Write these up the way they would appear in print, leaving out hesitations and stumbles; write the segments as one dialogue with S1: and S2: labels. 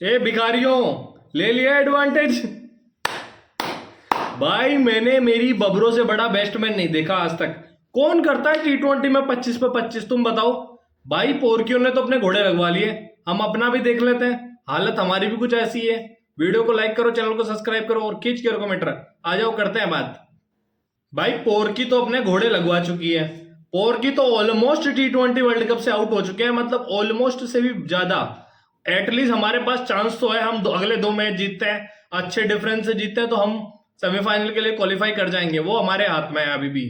S1: ए भिखारियों, ले लिया एडवांटेज। भाई मैंने मेरी बबरों से बड़ा बैट्समैन नहीं देखा आज तक। कौन करता है T20 में 25 पे 25? तुम बताओ। भाई पोरकियों ने तो अपने घोड़े लगवा लिए। हम अपना भी देख लेते हैं, हालत हमारी भी कुछ ऐसी है। वीडियो को लाइक करो, चैनल को सब्सक्राइब करो और खींच के कमेंट आ जाओ, करते हैं बात। भाई पोरकी तो अपने घोड़े लगवा चुकी है। पोरकी तो ऑलमोस्ट T20 वर्ल्ड कप से आउट हो चुके हैं, मतलब ऑलमोस्ट से भी ज्यादा। एटलीस्ट हमारे पास चांस तो है, हम अगले 2 मैच जीतते हैं, अच्छे डिफरेंस से जीतते हैं तो हम सेमीफाइनल के लिए क्वालिफाई कर जाएंगे। वो हमारे हाथ में है, अभी भी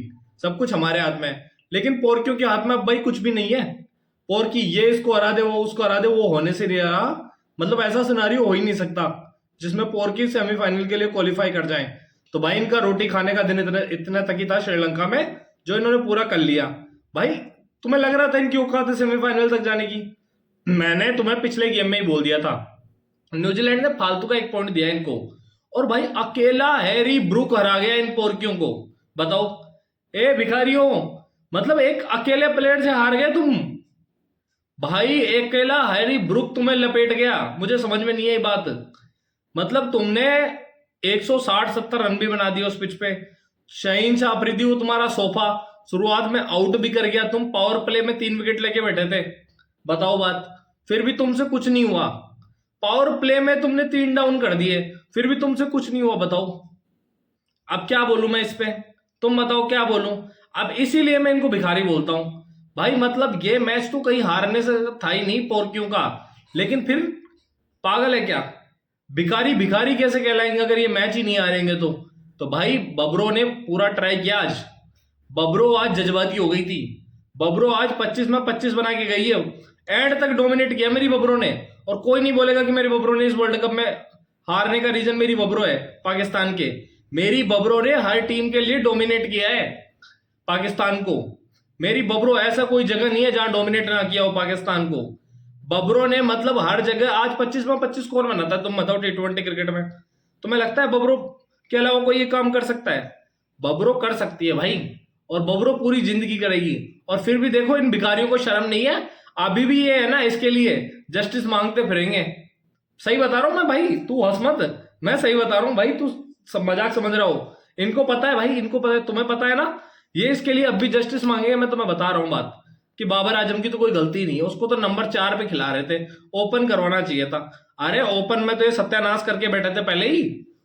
S1: सब कुछ हमारे हाथ में है। लेकिन पोरकियों के हाथ में अब भाई कुछ भी नहीं है। पोरकी ये इसको हरा दे, वो उसको हरा दे, वो होने से नहीं रहा। मतलब ऐसा सिनारियो हो ही नहीं सकता जिसमें पोरकी सेमीफाइनल के लिए क्वालिफाई कर जाए। तो भाई इनका रोटी खाने का दिन इतना तक ही था श्रीलंका में, जो इन्होंने पूरा कर लिया। भाई तुम्हें लग रहा था इनकी औकात है सेमीफाइनल तक जाने की? मैंने तुम्हें पिछले गेम में ही बोल दिया था। न्यूजीलैंड ने फालतू का 1 पॉइंट दिया इनको, और भाई अकेला हैरी ब्रूक हरा गया इन पोरकियों को। बताओ ए भिखारियों, मतलब एक अकेले प्लेयर से हार गए तुम। भाई अकेला हैरी ब्रूक तुम्हें लपेट गया, मुझे समझ में नहीं आई बात। मतलब तुमने 160-70 रन भी बना दिए उस पिच पे। शाहीन शाह अफरीदी वो तुम्हारा सोफा शुरुआत में आउट भी कर गया, तुम पावर प्ले में 3 विकेट लेके बैठे थे। बताओ बात, फिर भी तुमसे कुछ नहीं हुआ। पावर प्ले में तुमने 3 डाउन कर दिए, फिर भी तुमसे कुछ नहीं हुआ। बताओ अब क्या बोलूं मैं इस पे, तुम बताओ क्या बोलूं। अब इसीलिए मैं इनको भिखारी बोलता हूं। भाई मतलब ये मैच तो कहीं हारने से था ही नहीं पोरकियों का, लेकिन फिर पागल है क्या? भिखारी भिखारी कैसे कहलाएंगे अगर ये मैच ही नहीं हारेंगे तो भाई बबरों ने पूरा ट्राई किया आज। बबरो आज जज्बाती हो गई थी। बबरो आज 25 में 25 बना के गई है, एंड तक डोमिनेट किया मेरी बबरों ने। और कोई नहीं बोलेगा कि मेरी बबरों ने इस वर्ल्ड कप में हारने का रीजन मेरी बबरो है पाकिस्तान के। मेरी बबरों ने हर टीम के लिए डोमिनेट किया है पाकिस्तान को। मेरी बबरो ऐसा कोई जगह नहीं है जहां डोमिनेट ना किया हो पाकिस्तान को। बबरों ने मतलब हर जगह आज 25 में 25 कौन बनाता है? तुम बताओ T20 क्रिकेट में तुम्हें लगता है बबरो के अलावा कोई ये काम कर सकता है? बबरो कर सकती है भाई, और बबरो पूरी जिंदगी करेगी। और फिर भी देखो इन भिखारियों को शर्म नहीं है, अभी भी ये है ना इसके लिए जस्टिस मांगते फिरेंगे। सही बता रहा हूं मैं भाई, तू हंस मत, मैं सही बता रहा हूं भाई, तू सब मजाक समझ रहा हो। इनको पता है भाई, इनको पता है, तुम्हें पता है ना, ये इसके लिए अब भी जस्टिस मांगेंगे। मैं तुम्हें बता रहा हूं बात कि बाबर आजम की तो कोई गलती नहीं है, उसको तो नंबर 4 पे खिला रहे थे, ओपन करवाना चाहिए था। अरे ओपन में तो ये सत्यानाश करके बैठे थे पहले ही।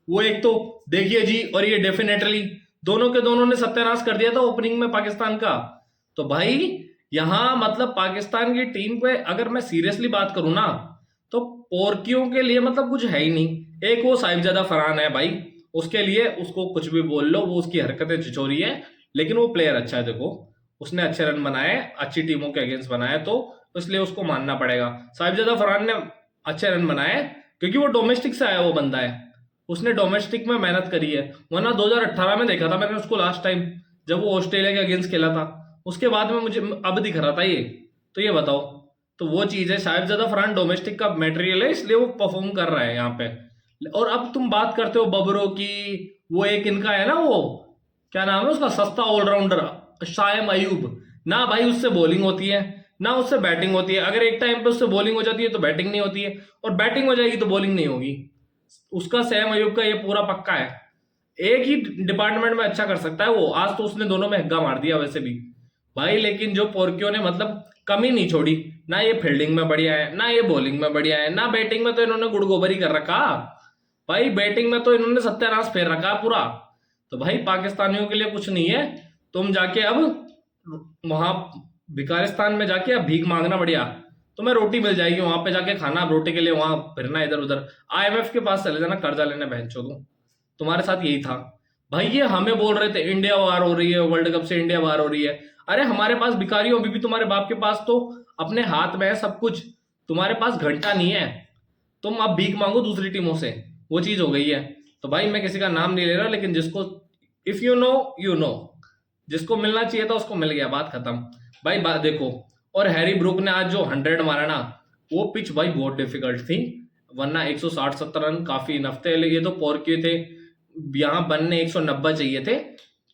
S1: वो एक तो देखिए जी, और ये डेफिनेटली दोनों के दोनों ने सत्यानाश कर दिया था ओपनिंग में पाकिस्तान का। तो भाई यहां मतलब पाकिस्तान की टीम पे अगर मैं सीरियसली बात करूं ना, तो पोरकियों के लिए मतलब कुछ है ही नहीं। एक वो साहिबजादा फरहान है भाई, उसके लिए उसको कुछ भी बोल लो, वो उसकी हरकतें छिछोरी है, लेकिन वो प्लेयर अच्छा है। देखो उसने अच्छे रन बनाए, अच्छी टीमों के अगेंस्ट बनाए, तो इसलिए उसको मानना पड़ेगा। साहिबजादा फरहान ने अच्छे रन बनाए क्योंकि वो डोमेस्टिक से आया वो बंदा है, उसने डोमेस्टिक में मेहनत करी है। वरना 2018 में देखा था मैंने उसको लास्ट टाइम, जब वो ऑस्ट्रेलिया के अगेंस्ट खेला था, उसके बाद में मुझे अब दिख रहा था ये। तो ये बताओ, तो वो चीज है, साहिबजादा फरहान डोमेस्टिक का मटेरियल है, इसलिए वो परफॉर्म कर रहा है यहाँ पे। और अब तुम बात करते हो बबरों की, वो एक इनका है ना, वो क्या नाम है उसका, सस्ता ऑलराउंडर शायम अयूब। ना भाई उससे बॉलिंग होती है ना उससे बैटिंग होती है। अगर एक टाइम पे उससे बॉलिंग हो जाती है तो बैटिंग नहीं होती है, और बैटिंग हो जाएगी तो बॉलिंग नहीं होगी। उसका सैम अयूब का ये पूरा पक्का है, एक ही डिपार्टमेंट में अच्छा कर सकता है वो। आज तो उसने दोनों में हग्गा मार दिया वैसे भी भाई। लेकिन जो पोरकियों ने मतलब कमी नहीं छोड़ी, ना ये फील्डिंग में बढ़िया है, ना ये बॉलिंग में बढ़िया है, ना बैटिंग में तो इन्होंने गुड़गोबरी कर रखा भाई। बैटिंग में तो इन्होंने सत्यानाश फेर रखा पूरा। तो भाई पाकिस्तानियों के लिए कुछ नहीं है। तुम जाके अब वहां भिकारिस्तान में जाके अब भीख मांगना, बढ़िया तुम्हें रोटी मिल जाएगी वहां पे जाके खाना, रोटी के लिए वहां फिरना इधर उधर। IMF के पास चले जाना कर्जा लेने, बहन चोदो। तुम्हारे साथ यही था भाई। ये हमें बोल रहे थे इंडिया बाहर हो रही है, वर्ल्ड कप से इंडिया बाहर हो रही है। अरे हमारे पास भिखारियों, अभी भी तुम्हारे बाप के पास तो अपने हाथ में है सब कुछ, तुम्हारे पास घंटा नहीं है। तुम अब भीख मांगो दूसरी टीमों से, वो चीज हो गई है। तो भाई मैं किसी का नाम नहीं ले रहा, लेकिन जिसको if you know you know, जिसको मिलना चाहिए था उसको मिल गया, बात खत्म। भाई बात देखो, और हैरी ब्रूक ने आज जो 100 मारा ना, वो पिच भाई बहुत डिफिकल्ट थी। वरना 160-70 रन काफी इनफ थे। ये तो पोरके थे, यहाँ बनने 190 चाहिए थे,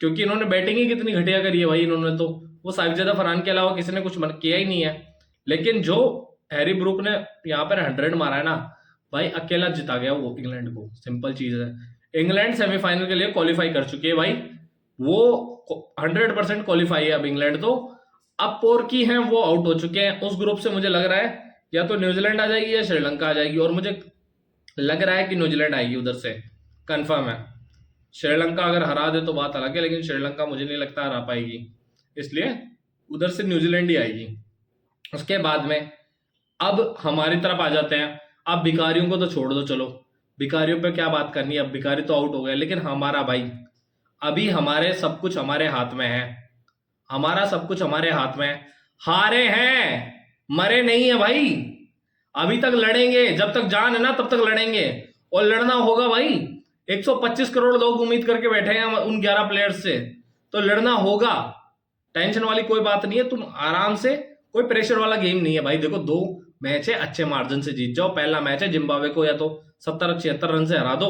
S1: क्योंकि इन्होंने बैटिंग ही कितनी घटिया करी है भाई। इन्होंने तो वो साहिबजादा फरहान के अलावा किसी ने कुछ किया ही नहीं है। लेकिन जो हैरी ब्रूक ने यहाँ पर 100 मारा है ना, भाई अकेला जिता गया वो इंग्लैंड को, सिंपल चीज है। इंग्लैंड सेमीफाइनल के लिए क्वालिफाई कर चुकी है भाई, वो 100% क्वालिफाई है अब इंग्लैंड तो। अब पोर्की हैं वो आउट हो चुके हैं उस ग्रुप से। मुझे लग रहा है या तो न्यूजीलैंड आ जाएगी या श्रीलंका आ जाएगी, और मुझे लग रहा है कि न्यूजीलैंड आएगी उधर से, कंफर्म है। श्रीलंका अगर हरा दे तो बात अलग है, लेकिन श्रीलंका मुझे नहीं लगता हरा पाएगी, इसलिए उधर से न्यूजीलैंड ही आएगी। उसके बाद में अब हमारी तरफ आ जाते हैं। अब भिखारियों को तो छोड़ दो, चलो भिखारियों पे क्या बात करनी है, अब भिखारी तो आउट हो गए, लेकिन हमारा भाई अभी हमारे सब कुछ हमारे हाथ में है, हमारा सब कुछ हमारे हाथ में है। हारे हैं, मरे नहीं है भाई, अभी तक लड़ेंगे, जब तक जान है ना तब तक लड़ेंगे, और लड़ना होगा भाई। 125 करोड़ लोग उम्मीद करके बैठे हैं उन 11 प्लेयर्स से, तो लड़ना होगा। टेंशन वाली कोई बात नहीं है, तुम आराम से, कोई प्रेशर वाला गेम नहीं है भाई। देखो 2 मैच है, अच्छे मार्जिन से जीत जाओ। पहला मैच है जिम्बाब्वे को या तो 70-76 रन से हरा दो,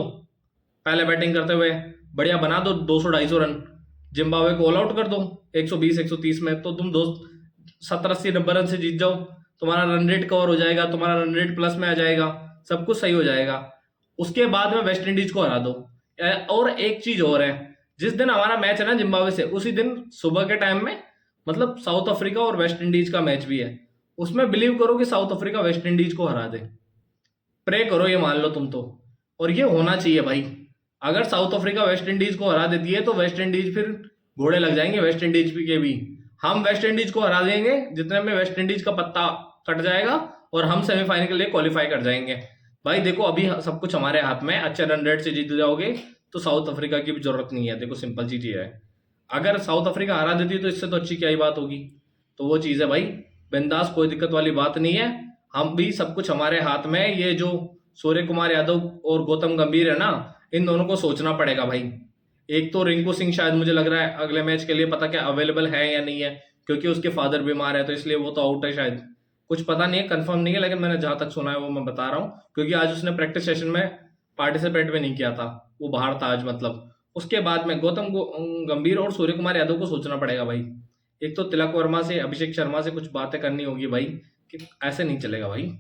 S1: पहले बैटिंग करते हुए बढ़िया बना दो 200-250 रन, जिम्बाब्वे को ऑल आउट कर दो 120-130 में, तो तुम 70-80-90 रन से जीत जाओ, तुम्हारा रन रेट कवर हो जाएगा, तुम्हारा रन रेट प्लस में आ जाएगा, सब कुछ सही हो जाएगा। उसके बाद में वेस्ट इंडीज को हरा दो। और एक चीज और है, जिस दिन हमारा मैच है ना जिम्बाब्वे से, उसी दिन सुबह के टाइम में, मतलब साउथ अफ्रीका और वेस्ट इंडीज का मैच भी है, उसमें बिलीव करो कि साउथ अफ्रीका वेस्ट इंडीज को हरा दे, प्रे करो, ये मान लो तुम तो। और ये होना चाहिए भाई, अगर साउथ अफ्रीका वेस्ट इंडीज को हरा देती है तो वेस्ट इंडीज फिर घोड़े लग जाएंगे वेस्ट इंडीज के भी। हम वेस्ट इंडीज को हरा देंगे जितने में वेस्ट इंडीज का पत्ता कट जाएगा, और हम सेमीफाइनल के लिए क्वालिफाई कर जाएंगे। भाई देखो अभी सब कुछ हमारे हाथ में है, अच्छे रन रेट से जीत जाओगे तो साउथ अफ्रीका की भी जरूरत नहीं है। देखो सिंपल चीज ये है, अगर साउथ अफ्रीका हरा देती है तो इससे तो अच्छी क्या ही बात होगी। तो वो चीज है भाई, बिंदास, कोई दिक्कत वाली बात नहीं है। हम भी सब कुछ हमारे हाथ में है। ये जो सूर्य कुमार यादव और गौतम गंभीर है ना, इन दोनों को सोचना पड़ेगा भाई। एक तो रिंकू सिंह शायद मुझे लग रहा है अगले मैच के लिए पता क्या अवेलेबल है या नहीं है, क्योंकि उसके फादर बीमार है तो इसलिए वो तो आउट है शायद, कुछ पता नहीं है, कंफर्म नहीं है, लेकिन मैंने जहां तक सुना है वो मैं बता रहा हूँ, क्योंकि आज उसने प्रैक्टिस सेशन में पार्टिसिपेट भी नहीं किया था, वो बाहर था आज मतलब। उसके बाद में गौतम गंभीर और सूर्य कुमार यादव को सोचना पड़ेगा भाई। एक तो तिलक वर्मा से, अभिषेक शर्मा से कुछ बातें करनी होगी भाई, कि ऐसे नहीं चलेगा भाई।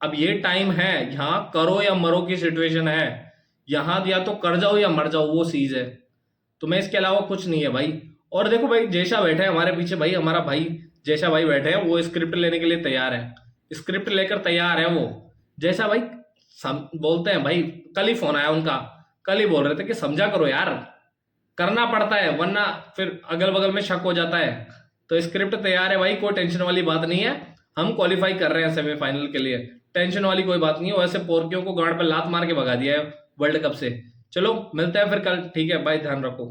S1: अब ये टाइम है, यहाँ करो या मरो की सिचुएशन है, यहाँ या तो कर जाओ या मर जाओ, वो चीज है। तुम्हें इसके अलावा कुछ नहीं है भाई। और देखो भाई जैसा बैठे हैं हमारे पीछे भाई, हमारा भाई जैसा भाई बैठे हैं, वो स्क्रिप्ट लेने के लिए तैयार है, स्क्रिप्ट लेकर तैयार है वो। जैसा भाई बोलते हैं भाई, कल ही फोन आया उनका, कल ही बोल रहे थे कि समझा करो यार, करना पड़ता है वरना फिर अगल बगल में शक हो जाता है। तो स्क्रिप्ट तैयार है भाई, कोई टेंशन वाली बात नहीं है। हम क्वालिफाई कर रहे हैं सेमीफाइनल के लिए, टेंशन वाली कोई बात नहीं है। वैसे पोर्कियों को गांड पर लात मार के भगा दिया है वर्ल्ड कप से। चलो मिलते हैं फिर कल, ठीक है, बाय, ध्यान रखो।